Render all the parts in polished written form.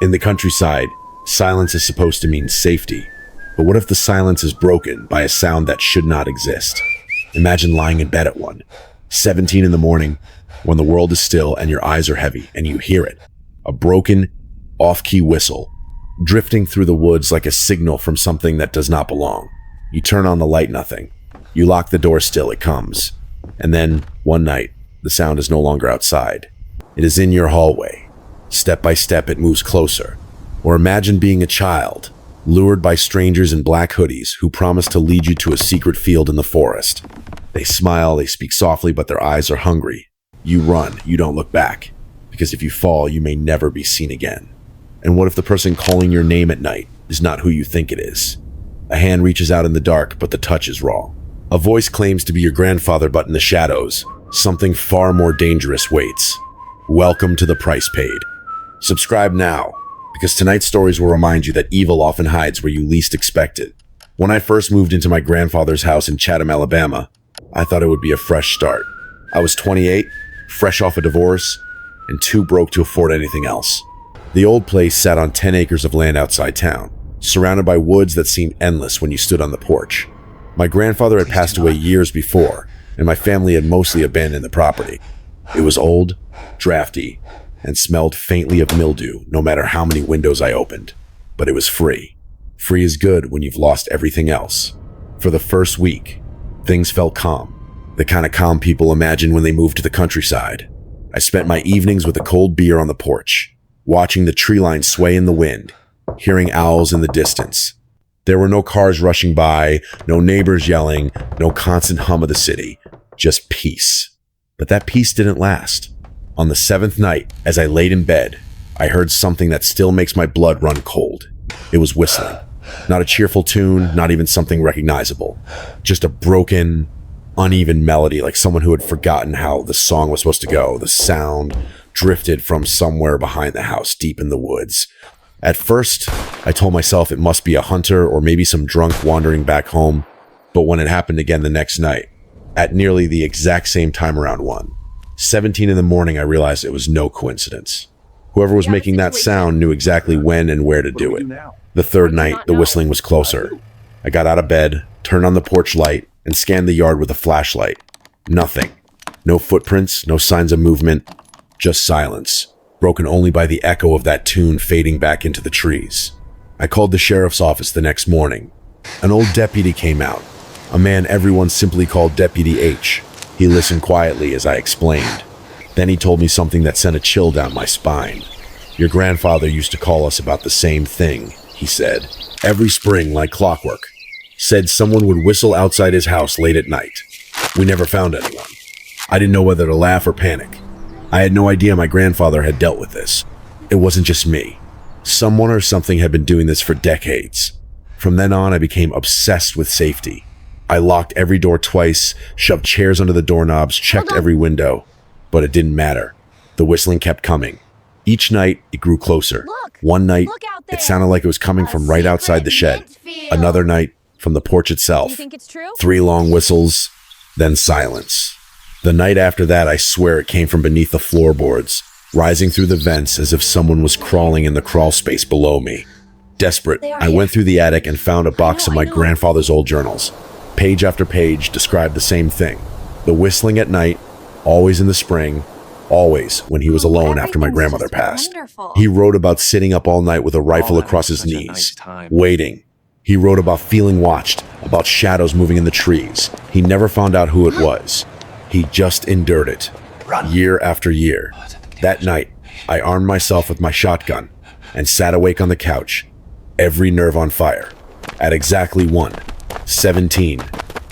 In the countryside, silence is supposed to mean safety. But what if the silence is broken by a sound that should not exist? Imagine lying in bed at 17 in the morning, when the world is still and your eyes are heavy, and you hear it. A broken, off-key whistle, drifting through the woods like a signal from something that does not belong. You turn on the light, nothing. You lock the door, still it comes. And then, one night, the sound is no longer outside. It is in your hallway. Step by step, it moves closer. Or imagine being a child, lured by strangers in black hoodies who promise to lead you to a secret field in the forest. They smile, they speak softly, but their eyes are hungry. You run, you don't look back, because if you fall, you may never be seen again. And what if the person calling your name at night is not who you think it is? A hand reaches out in the dark, but the touch is wrong. A voice claims to be your grandfather, but in the shadows, something far more dangerous waits. Welcome to the price paid. Subscribe now, because tonight's stories will remind you that evil often hides where you least expect it. When I first moved into my grandfather's house in Chatham, Alabama, I thought it would be a fresh start. I was 28, fresh off a divorce, and too broke to afford anything else. The old place sat on 10 acres of land outside town, surrounded by woods that seemed endless when you stood on the porch. My grandfather had passed away years before, and my family had mostly abandoned the property. It was old, drafty, and smelled faintly of mildew no matter how many windows I opened. But it was free. Free is good when you've lost everything else. For the first week, things felt calm. The kind of calm people imagine when they move to the countryside. I spent my evenings with a cold beer on the porch, watching the tree line sway in the wind, hearing owls in the distance. There were no cars rushing by, no neighbors yelling, no constant hum of the city, just peace. But that peace didn't last. On the 7th night, as I laid in bed, I heard something that still makes my blood run cold. It was whistling. Not a cheerful tune, not even something recognizable. Just a broken, uneven melody, like someone who had forgotten how the song was supposed to go. The sound drifted from somewhere behind the house, deep in the woods. At first, I told myself it must be a hunter or maybe some drunk wandering back home. But when it happened again the next night, at nearly the exact same time around 17 in the morning, I realized it was no coincidence. Whoever was making that sound knew exactly when and where to do it. The third night, the whistling was closer. I got out of bed, turned on the porch light, and scanned the yard with a flashlight. Nothing. No footprints, no signs of movement, just silence, broken only by the echo of that tune fading back into the trees. I called the sheriff's office the next morning. An old deputy came out, a man everyone simply called Deputy H. He listened quietly as I explained. Then he told me something that sent a chill down my spine. Your grandfather used to call us about the same thing, he said. Every spring, like clockwork. Said someone would whistle outside his house late at night. We never found anyone. I didn't know whether to laugh or panic. I had no idea my grandfather had dealt with this. It wasn't just me. Someone or something had been doing this for decades. From then on, I became obsessed with safety. I locked every door twice, shoved chairs under the doorknobs, checked every window. But it didn't matter. The whistling kept coming. Each night, it grew closer. One night, it sounded like it was coming from right outside the shed. Another night, from the porch itself. 3 long whistles, then silence. The night after that, I swear it came from beneath the floorboards, rising through the vents as if someone was crawling in the crawl space below me. Desperate, I went through the attic and found a box of my grandfather's old journals. Page after page described the same thing. The whistling at night, always in the spring, always when he was alone after my grandmother passed. He wrote about sitting up all night with a rifle across his knees, waiting. He wrote about feeling watched, about shadows moving in the trees. He never found out who it was. He just endured it, year after year. That night, I armed myself with my shotgun and sat awake on the couch, every nerve on fire. At exactly 17,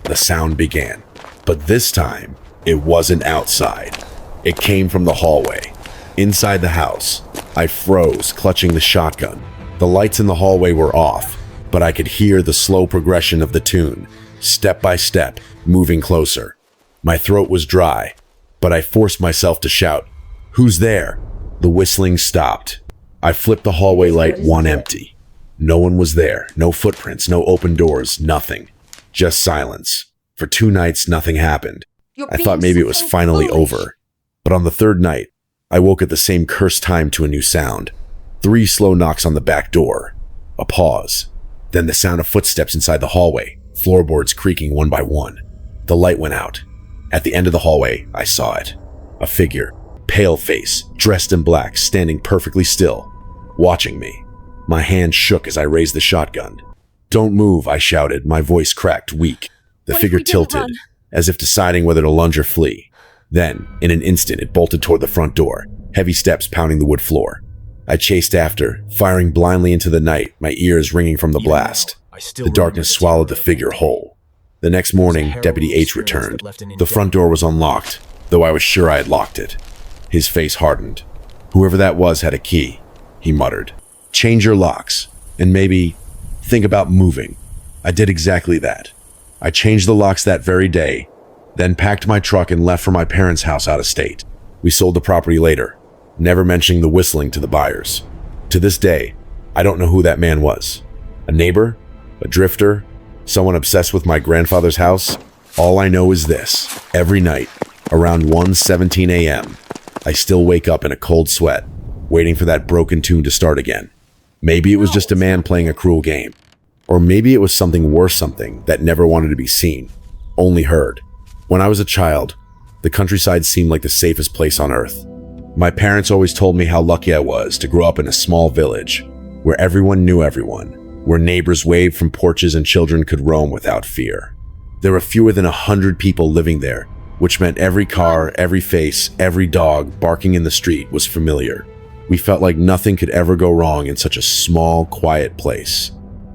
the sound began. But this time, it wasn't outside. It came from the hallway. Inside the house, I froze, clutching the shotgun. The lights in the hallway were off, but I could hear the slow progression of the tune, step by step, moving closer. My throat was dry, but I forced myself to shout, "Who's there?" The whistling stopped. I flipped the hallway light empty. No one was there, no footprints, no open doors, nothing. Just silence. For 2 nights, nothing happened. I thought maybe it was finally over. But on the 3rd night, I woke at the same cursed time to a new sound. 3 slow knocks on the back door. A pause. Then the sound of footsteps inside the hallway, floorboards creaking one by one. The light went out. At the end of the hallway, I saw it. A figure, pale face, dressed in black, standing perfectly still, watching me. My hand shook as I raised the shotgun. "Don't move," I shouted, my voice cracked, weak. The figure tilted, as if deciding whether to lunge or flee. Then, in an instant, it bolted toward the front door, heavy steps pounding the wood floor. I chased after, firing blindly into the night, my ears ringing from the blast. The darkness swallowed the figure whole. The next morning, Deputy H returned. The front door was unlocked, though I was sure I had locked it. His face hardened. "Whoever that was had a key," he muttered. "Change your locks, and maybe think about moving." I did exactly that. I changed the locks that very day, then packed my truck and left for my parents' house out of state. We sold the property later, never mentioning the whistling to the buyers. To this day, I don't know who that man was. A neighbor? A drifter? Someone obsessed with my grandfather's house? All I know is this. Every night, around 1:17 a.m., I still wake up in a cold sweat, waiting for that broken tune to start again. Maybe it was just a man playing a cruel game. Or maybe it was something worse, something that never wanted to be seen, only heard. When I was a child, the countryside seemed like the safest place on earth. My parents always told me how lucky I was to grow up in a small village, where everyone knew everyone, where neighbors waved from porches and children could roam without fear. There were fewer than 100 people living there, which meant every car, every face, every dog barking in the street was familiar. We felt like nothing could ever go wrong in such a small, quiet place.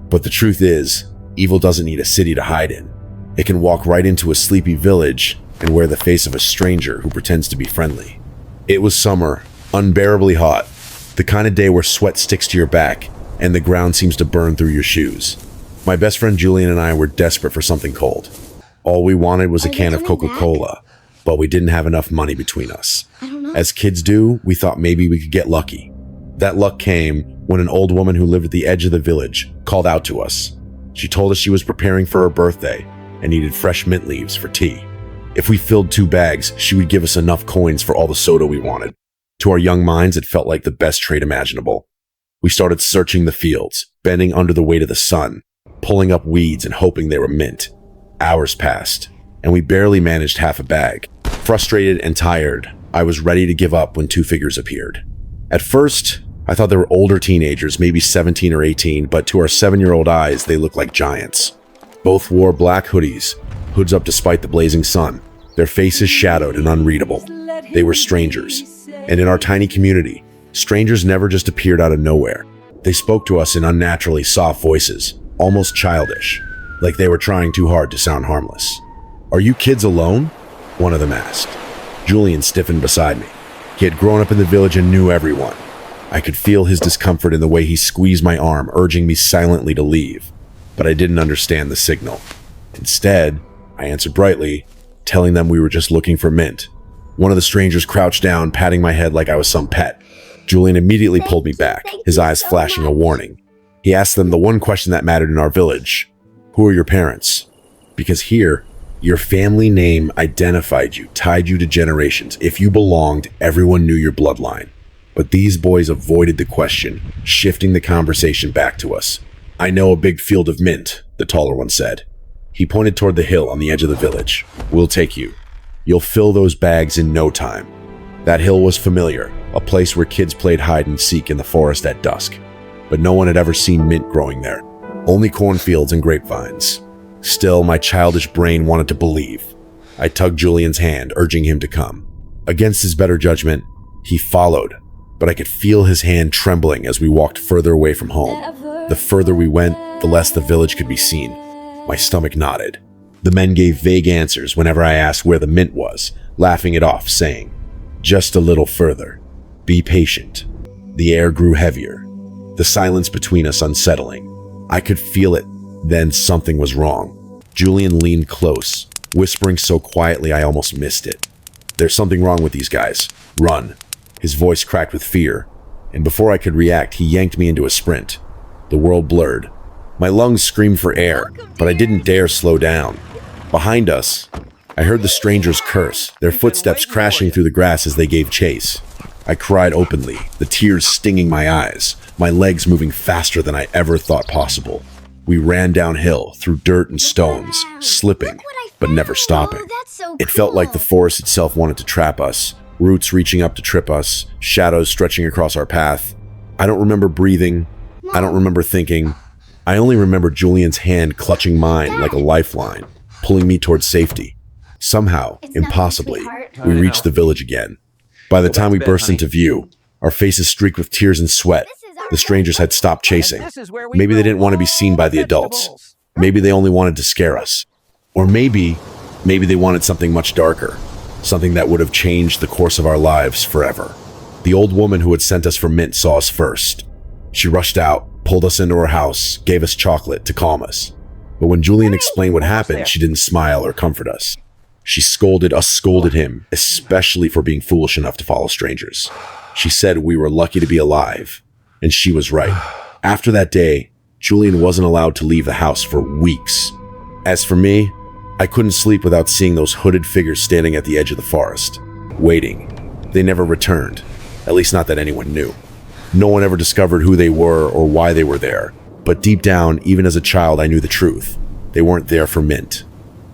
But the truth is, evil doesn't need a city to hide in. It can walk right into a sleepy village and wear the face of a stranger who pretends to be friendly. It was summer, unbearably hot, the kind of day where sweat sticks to your back and the ground seems to burn through your shoes. My best friend Julian and I were desperate for something cold. All we wanted was a can of Coca-Cola, but we didn't have enough money between us. As kids do, we thought maybe we could get lucky. That luck came when an old woman who lived at the edge of the village called out to us. She told us she was preparing for her birthday and needed fresh mint leaves for tea. If we filled 2 bags, she would give us enough coins for all the soda we wanted. To our young minds, it felt like the best trade imaginable. We started searching the fields, bending under the weight of the sun, pulling up weeds and hoping they were mint. Hours passed, and we barely managed half a bag. Frustrated and tired, I was ready to give up when 2 figures appeared. At first, I thought they were older teenagers, maybe 17 or 18, but to our 7-year-old eyes, they looked like giants. Both wore black hoodies, hoods up despite the blazing sun, their faces shadowed and unreadable. They were strangers, and in our tiny community, strangers never just appeared out of nowhere. They spoke to us in unnaturally soft voices, almost childish, like they were trying too hard to sound harmless. "Are you kids alone?" one of them asked. Julian stiffened beside me. He had grown up in the village and knew everyone. I could feel his discomfort in the way he squeezed my arm, urging me silently to leave. But I didn't understand the signal. Instead, I answered brightly, telling them we were just looking for mint. One of the strangers crouched down, patting my head like I was some pet. Julian immediately pulled me back, his eyes flashing a warning. He asked them the one question that mattered in our village. "Who are your parents?" Because here, your family name identified you, tied you to generations. If you belonged, everyone knew your bloodline. But these boys avoided the question, shifting the conversation back to us. "I know a big field of mint," the taller one said. He pointed toward the hill on the edge of the village. "We'll take you. You'll fill those bags in no time." That hill was familiar, a place where kids played hide and seek in the forest at dusk. But no one had ever seen mint growing there. Only cornfields and grapevines. Still, my childish brain wanted to believe. I tugged Julian's hand, urging him to come. Against his better judgment, he followed, but I could feel his hand trembling as we walked further away from home. The further we went, the less the village could be seen. My stomach knotted. The men gave vague answers whenever I asked where the mint was, laughing it off, saying, "Just a little further. Be patient." The air grew heavier, the silence between us unsettling. I could feel it. Then something was wrong. Julian leaned close, whispering so quietly I almost missed it. "There's something wrong with these guys. Run." His voice cracked with fear, and before I could react, he yanked me into a sprint. The world blurred. My lungs screamed for air, but I didn't dare slow down. Behind us, I heard the strangers curse, their footsteps crashing through the grass as they gave chase. I cried openly, the tears stinging my eyes, my legs moving faster than I ever thought possible. We ran downhill through dirt and stones, slipping, but never stopping. It felt like the forest itself wanted to trap us, roots reaching up to trip us, shadows stretching across our path. I don't remember breathing. I don't remember thinking. I only remember Julian's hand clutching mine like a lifeline, pulling me towards safety. Somehow, impossibly, we reached the village again. By the time we burst into view, our faces streaked with tears and sweat. The strangers had stopped chasing. Maybe they didn't want to be seen by the adults. Maybe they only wanted to scare us. Or maybe they wanted something much darker, something that would have changed the course of our lives forever. The old woman who had sent us for mint saw us first. She rushed out, pulled us into her house, gave us chocolate to calm us. But when Julian explained what happened, she didn't smile or comfort us. She scolded him, especially for being foolish enough to follow strangers. She said we were lucky to be alive, and she was right. After that day, Julian wasn't allowed to leave the house for weeks. As for me, I couldn't sleep without seeing those hooded figures standing at the edge of the forest, waiting. They never returned, at least not that anyone knew. No one ever discovered who they were or why they were there, but deep down, even as a child, I knew the truth. They weren't there for mint.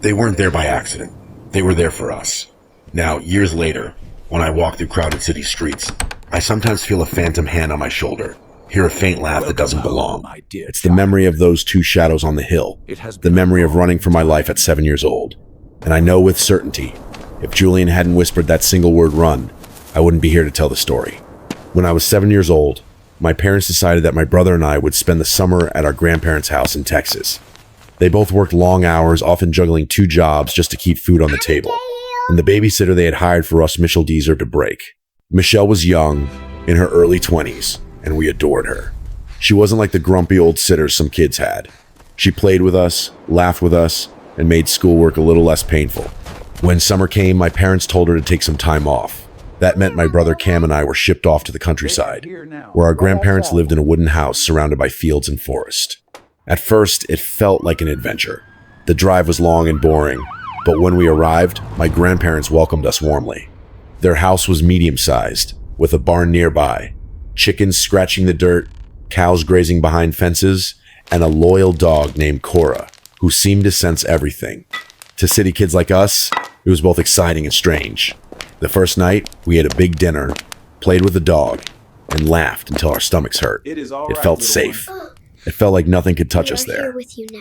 They weren't there by accident. They were there for us. Now, years later, when I walk through crowded city streets, I sometimes feel a phantom hand on my shoulder, hear a faint laugh that doesn't belong. It's the memory of those two shadows on the hill, the memory of running for my life at 7 years old. And I know with certainty, if Julian hadn't whispered that single word run, I wouldn't be here to tell the story. When I was 7 years old, my parents decided that my brother and I would spend the summer at our grandparents' house in Texas. They both worked long hours, often juggling 2 jobs just to keep food on the table. And the babysitter they had hired for us Michelle deserved a break. Michelle was young, in her early 20s, and we adored her. She wasn't like the grumpy old sitters some kids had. She played with us, laughed with us, and made schoolwork a little less painful. When summer came, my parents told her to take some time off. That meant my brother Cam and I were shipped off to the countryside, where our grandparents lived in a wooden house surrounded by fields and forest. At first, it felt like an adventure. The drive was long and boring, but when we arrived, my grandparents welcomed us warmly. Their house was medium-sized, with a barn nearby, chickens scratching the dirt, cows grazing behind fences, and a loyal dog named Cora, who seemed to sense everything. To city kids like us, it was both exciting and strange. The first night, we had a big dinner, played with the dog, and laughed until our stomachs hurt. It felt safe. It felt like nothing could touch us there.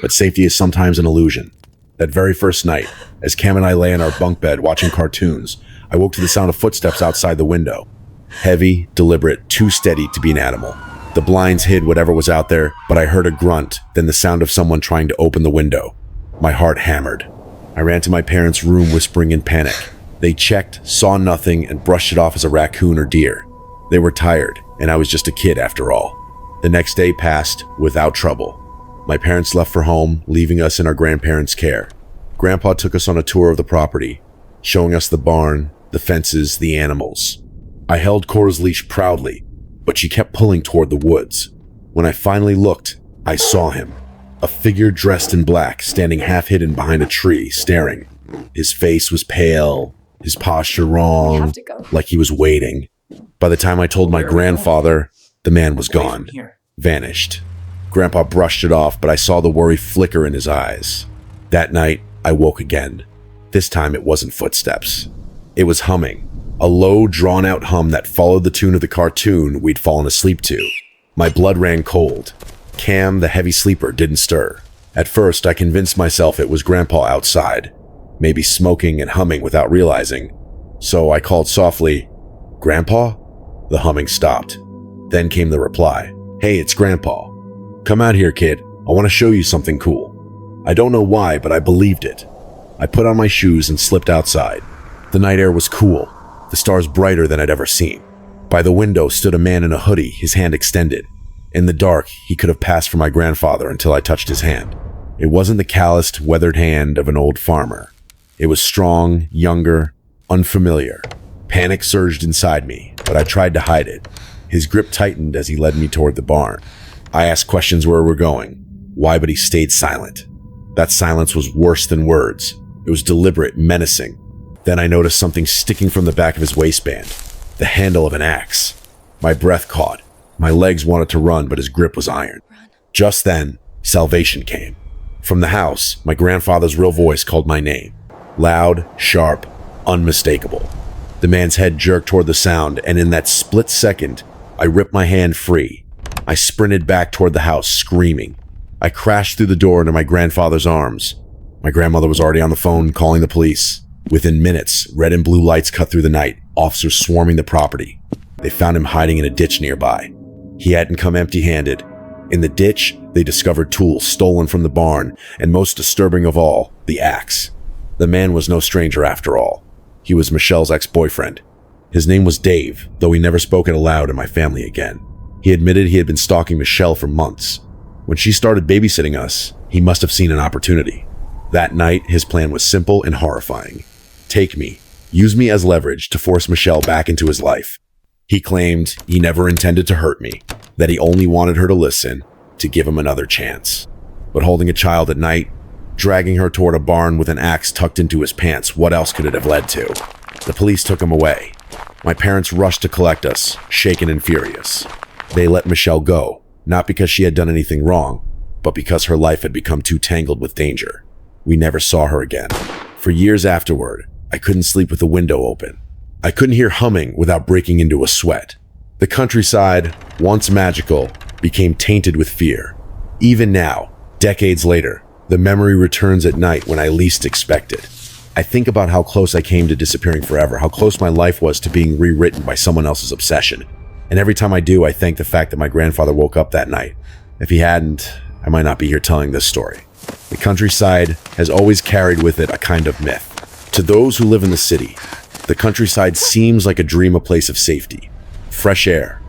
But safety is sometimes an illusion. That very first night, as Cam and I lay in our bunk bed watching cartoons, I woke to the sound of footsteps outside the window. Heavy, deliberate, too steady to be an animal. The blinds hid whatever was out there, but I heard a grunt, then the sound of someone trying to open the window. My heart hammered. I ran to my parents' room whispering in panic. They checked, saw nothing, and brushed it off as a raccoon or deer. They were tired, and I was just a kid after all. The next day passed without trouble. My parents left for home, leaving us in our grandparents' care. Grandpa took us on a tour of the property, showing us the barn, the fences, the animals. I held Cora's leash proudly, but she kept pulling toward the woods. When I finally looked, I saw him. A figure dressed in black, standing half hidden behind a tree, staring. His face was pale, his posture wrong, like he was waiting. By the time I told my grandfather, the man was gone, vanished. Grandpa brushed it off, but I saw the worry flicker in his eyes. That night, I woke again. This time it wasn't footsteps. It was humming. A low, drawn-out hum that followed the tune of the cartoon we'd fallen asleep to. My blood ran cold. Cam, the heavy sleeper, didn't stir. At first, I convinced myself it was Grandpa outside, maybe smoking and humming without realizing. So I called softly, "Grandpa?" The humming stopped. Then came the reply, "Hey, it's Grandpa. Come out here, kid. I want to show you something cool." I don't know why, but I believed it. I put on my shoes and slipped outside. The night air was cool, the stars brighter than I'd ever seen. By the window stood a man in a hoodie, his hand extended. In the dark, he could have passed for my grandfather until I touched his hand. It wasn't the calloused, weathered hand of an old farmer. It was strong, younger, unfamiliar. Panic surged inside me, but I tried to hide it. His grip tightened as he led me toward the barn. I asked questions where we're going, why, but he stayed silent. That silence was worse than words. It was deliberate, menacing. Then I noticed something sticking from the back of his waistband, the handle of an axe. My breath caught. My legs wanted to run, but his grip was iron. Just then, salvation came. From the house, my grandfather's real voice called my name. Loud, sharp, unmistakable. The man's head jerked toward the sound, and in that split second, I ripped my hand free. I sprinted back toward the house, screaming. I crashed through the door into my grandfather's arms. My grandmother was already on the phone calling the police. Within minutes, red and blue lights cut through the night, officers swarming the property. They found him hiding in a ditch nearby. He hadn't come empty-handed. In the ditch, they discovered tools stolen from the barn, and most disturbing of all, the axe. The man was no stranger after all. He was Michelle's ex-boyfriend. His name was Dave, though he never spoke it aloud in my family again. He admitted he had been stalking Michelle for months. When she started babysitting us, he must have seen an opportunity. That night, his plan was simple and horrifying. Take me, use me as leverage to force Michelle back into his life. He claimed he never intended to hurt me, that he only wanted her to listen, to give him another chance. But holding a child at night, dragging her toward a barn with an axe tucked into his pants, what else could it have led to? The police took him away. My parents rushed to collect us, shaken and furious. They let Michelle go, not because she had done anything wrong, but because her life had become too tangled with danger. We never saw her again. For years afterward, I couldn't sleep with the window open. I couldn't hear humming without breaking into a sweat. The countryside, once magical, became tainted with fear. Even now, decades later, the memory returns at night when I least expect it. I think about how close I came to disappearing forever, how close my life was to being rewritten by someone else's obsession. And every time I do, I thank the fact that my grandfather woke up that night. If he hadn't, I might not be here telling this story. The countryside has always carried with it a kind of myth. To those who live in the city, the countryside seems like a dream, a place of safety, fresh air,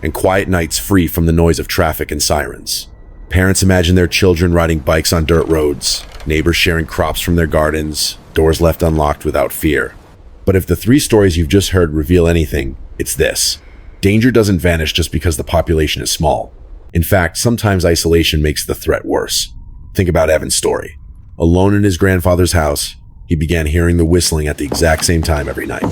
and quiet nights free from the noise of traffic and sirens. Parents imagine their children riding bikes on dirt roads, neighbors sharing crops from their gardens, doors left unlocked without fear. But if the three stories you've just heard reveal anything, it's this. Danger doesn't vanish just because the population is small. In fact, sometimes isolation makes the threat worse. Think about Evan's story. Alone in his grandfather's house, he began hearing the whistling at the exact same time every night.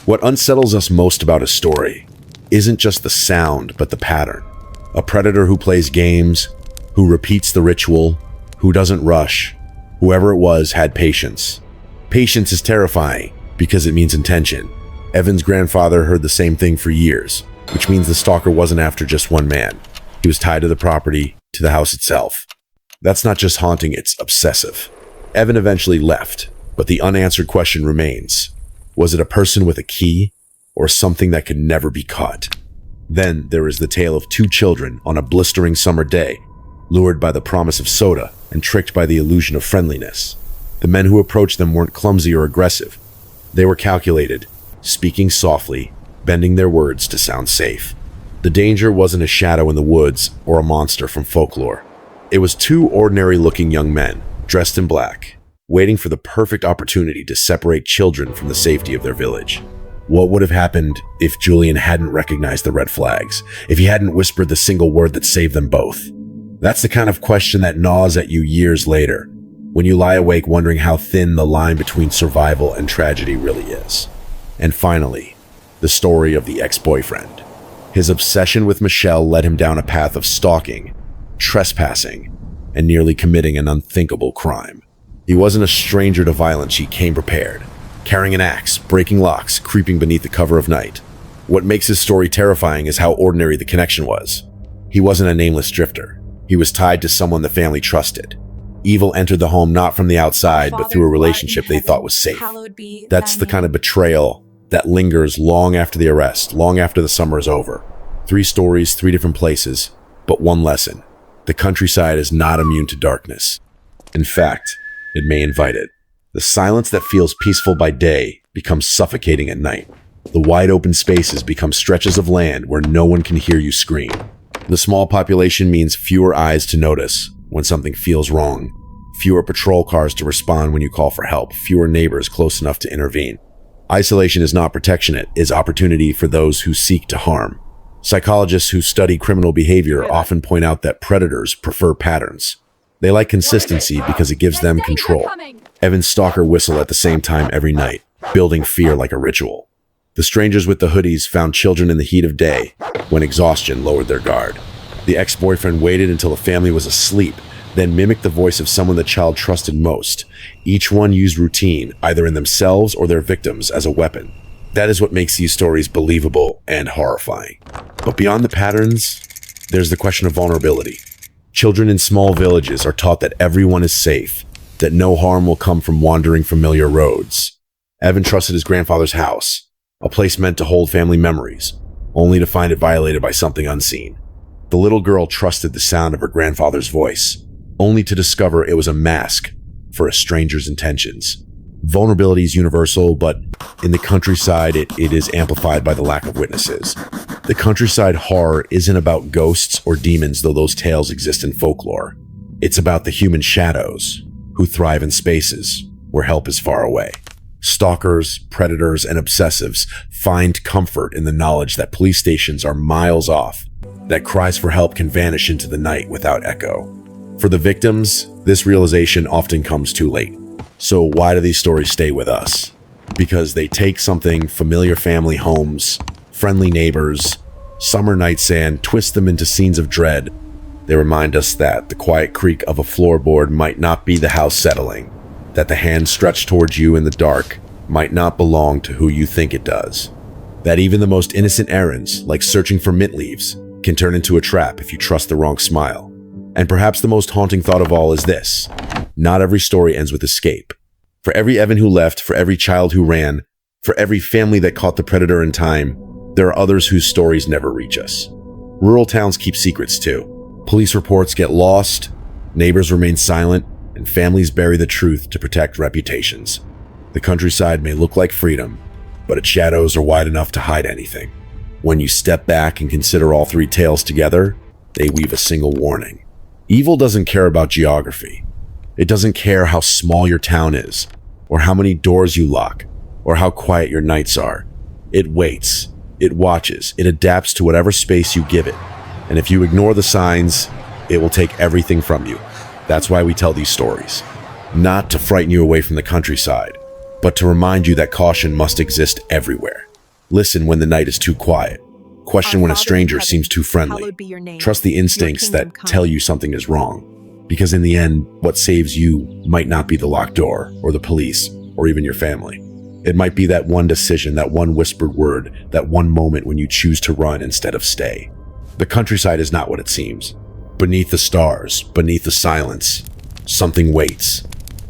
What unsettles us most about his story isn't just the sound, but the pattern. A predator who plays games, who repeats the ritual, who doesn't rush. Whoever it was had patience. Patience is terrifying because it means intention. Evan's grandfather heard the same thing for years, which means the stalker wasn't after just one man. He was tied to the property, to the house itself. That's not just haunting, it's obsessive. Evan eventually left, but the unanswered question remains. Was it a person with a key, or something that could never be caught? Then there is the tale of two children on a blistering summer day, lured by the promise of soda and tricked by the illusion of friendliness. The men who approached them weren't clumsy or aggressive. They were calculated, speaking softly, bending their words to sound safe. The danger wasn't a shadow in the woods or a monster from folklore. It was two ordinary-looking young men, dressed in black, waiting for the perfect opportunity to separate children from the safety of their village. What would have happened if Julian hadn't recognized the red flags, if he hadn't whispered the single word that saved them both? That's the kind of question that gnaws at you years later, when you lie awake wondering how thin the line between survival and tragedy really is. And finally, the story of the ex-boyfriend. His obsession with Michelle led him down a path of stalking, trespassing, and nearly committing an unthinkable crime. He wasn't a stranger to violence. He came prepared, carrying an axe, breaking locks, creeping beneath the cover of night. What makes his story terrifying is how ordinary the connection was. He wasn't a nameless drifter. He was tied to someone the family trusted. Evil entered the home not from the outside, but through a relationship they thought was safe. That's the kind of betrayal that lingers long after the arrest, long after the summer is over. 3 stories, 3 different places, but one lesson. The countryside is not immune to darkness. In fact, it may invite it. The silence that feels peaceful by day becomes suffocating at night. The wide open spaces become stretches of land where no one can hear you scream. The small population means fewer eyes to notice when something feels wrong, fewer patrol cars to respond when you call for help, fewer neighbors close enough to intervene. Isolation is not protection, it is opportunity for those who seek to harm. Psychologists who study criminal behavior often point out that predators prefer patterns. They like consistency because it gives them control. Evan's stalker whistled at the same time every night, building fear like a ritual. The strangers with the hoodies found children in the heat of day when exhaustion lowered their guard. The ex-boyfriend waited until the family was asleep, then mimicked the voice of someone the child trusted most. Each one used routine, either in themselves or their victims, as a weapon. That is what makes these stories believable and horrifying. But beyond the patterns, there's the question of vulnerability. Children in small villages are taught that everyone is safe, that no harm will come from wandering familiar roads. Evan trusted his grandfather's house, a place meant to hold family memories, only to find it violated by something unseen. The little girl trusted the sound of her grandfather's voice, only to discover it was a mask for a stranger's intentions. Vulnerability is universal, but in the countryside, it is amplified by the lack of witnesses. The countryside horror isn't about ghosts or demons, though those tales exist in folklore. It's about the human shadows who thrive in spaces where help is far away. Stalkers, predators, and obsessives find comfort in the knowledge that police stations are miles off, that cries for help can vanish into the night without echo. For the victims, this realization often comes too late. So why do these stories stay with us? Because they take something familiar: family homes, friendly neighbors, summer nights, and twist them into scenes of dread. They remind us that the quiet creak of a floorboard might not be the house settling, that the hand stretched towards you in the dark might not belong to who you think it does, that even the most innocent errands, like searching for mint leaves, can turn into a trap if you trust the wrong smile. And perhaps the most haunting thought of all is this: not every story ends with escape. For every Evan who left, for every child who ran, for every family that caught the predator in time, there are others whose stories never reach us. Rural towns keep secrets too. Police reports get lost, neighbors remain silent, and families bury the truth to protect reputations. The countryside may look like freedom, but its shadows are wide enough to hide anything. When you step back and consider all three tales together, they weave a single warning. Evil doesn't care about geography. It doesn't care how small your town is, or how many doors you lock, or how quiet your nights are. It waits, it watches, it adapts to whatever space you give it. And if you ignore the signs, it will take everything from you. That's why we tell these stories. Not to frighten you away from the countryside, but to remind you that caution must exist everywhere. Listen when the night is too quiet. Question when a stranger seems too friendly. Trust the instincts that tell you something is wrong. Because in the end, what saves you might not be the locked door, or the police, or even your family. It might be that one decision, that one whispered word, that one moment when you choose to run instead of stay. The countryside is not what it seems. Beneath the stars, beneath the silence, something waits.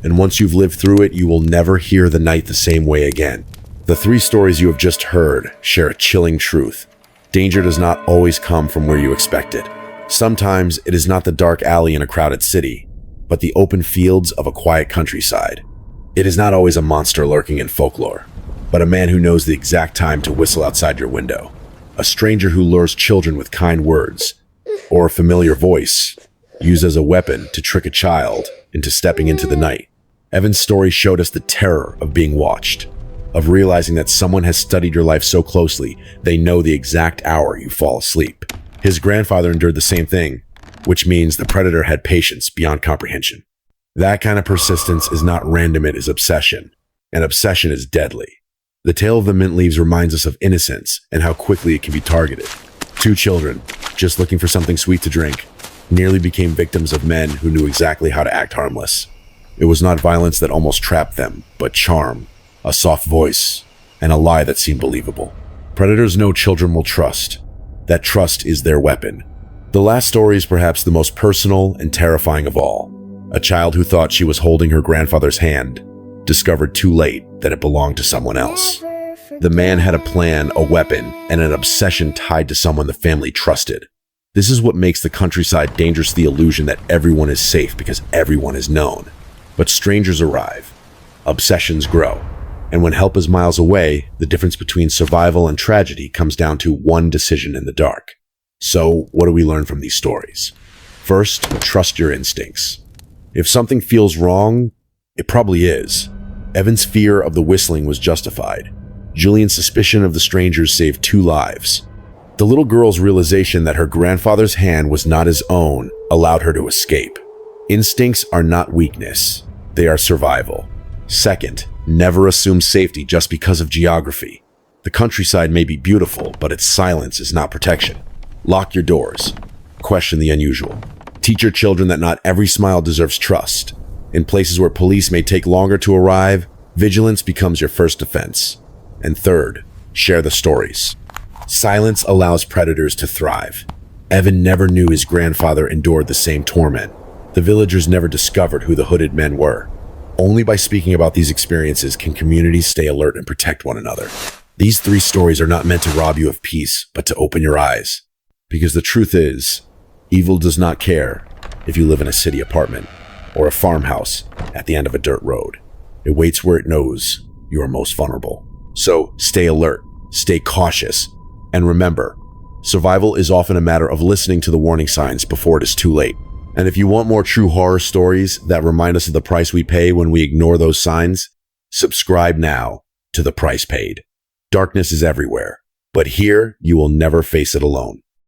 And once you've lived through it, you will never hear the night the same way again. The three stories you have just heard share a chilling truth. Danger does not always come from where you expect it. Sometimes it is not the dark alley in a crowded city, but the open fields of a quiet countryside. It is not always a monster lurking in folklore, but a man who knows the exact time to whistle outside your window. A stranger who lures children with kind words, or a familiar voice used as a weapon to trick a child into stepping into the night. Evan's story showed us the terror of being watched, of realizing that someone has studied your life so closely they know the exact hour you fall asleep. His grandfather endured the same thing, which means the predator had patience beyond comprehension. That kind of persistence is not random, it is obsession, and obsession is deadly. The tale of the mint leaves reminds us of innocence and how quickly it can be targeted. Two children, just looking for something sweet to drink, nearly became victims of men who knew exactly how to act harmless. It was not violence that almost trapped them, but charm, a soft voice, and a lie that seemed believable. Predators know children will trust. That trust is their weapon. The last story is perhaps the most personal and terrifying of all. A child who thought she was holding her grandfather's hand discovered too late that it belonged to someone else. The man had a plan, a weapon, and an obsession tied to someone the family trusted. This is what makes the countryside dangerous: the illusion that everyone is safe because everyone is known. But strangers arrive, obsessions grow, and when help is miles away, the difference between survival and tragedy comes down to one decision in the dark. So, what do we learn from these stories? First, trust your instincts. If something feels wrong, it probably is. Evan's fear of the whistling was justified. Julian's suspicion of the strangers saved 2 lives. The little girl's realization that her grandfather's hand was not his own allowed her to escape. Instincts are not weakness, they are survival. Second, never assume safety just because of geography. The countryside may be beautiful, but its silence is not protection. Lock your doors. Question the unusual. Teach your children that not every smile deserves trust. In places where police may take longer to arrive, vigilance becomes your first defense. And third, share the stories. Silence allows predators to thrive. Evan never knew his grandfather endured the same torment. The villagers never discovered who the hooded men were. Only by speaking about these experiences can communities stay alert and protect one another. These 3 stories are not meant to rob you of peace, but to open your eyes. Because the truth is, evil does not care if you live in a city apartment or a farmhouse at the end of a dirt road. It waits where it knows you are most vulnerable. So stay alert, stay cautious, and remember, survival is often a matter of listening to the warning signs before it is too late. And if you want more true horror stories that remind us of the price we pay when we ignore those signs, subscribe now to The Price Paid. Darkness is everywhere, but here you will never face it alone.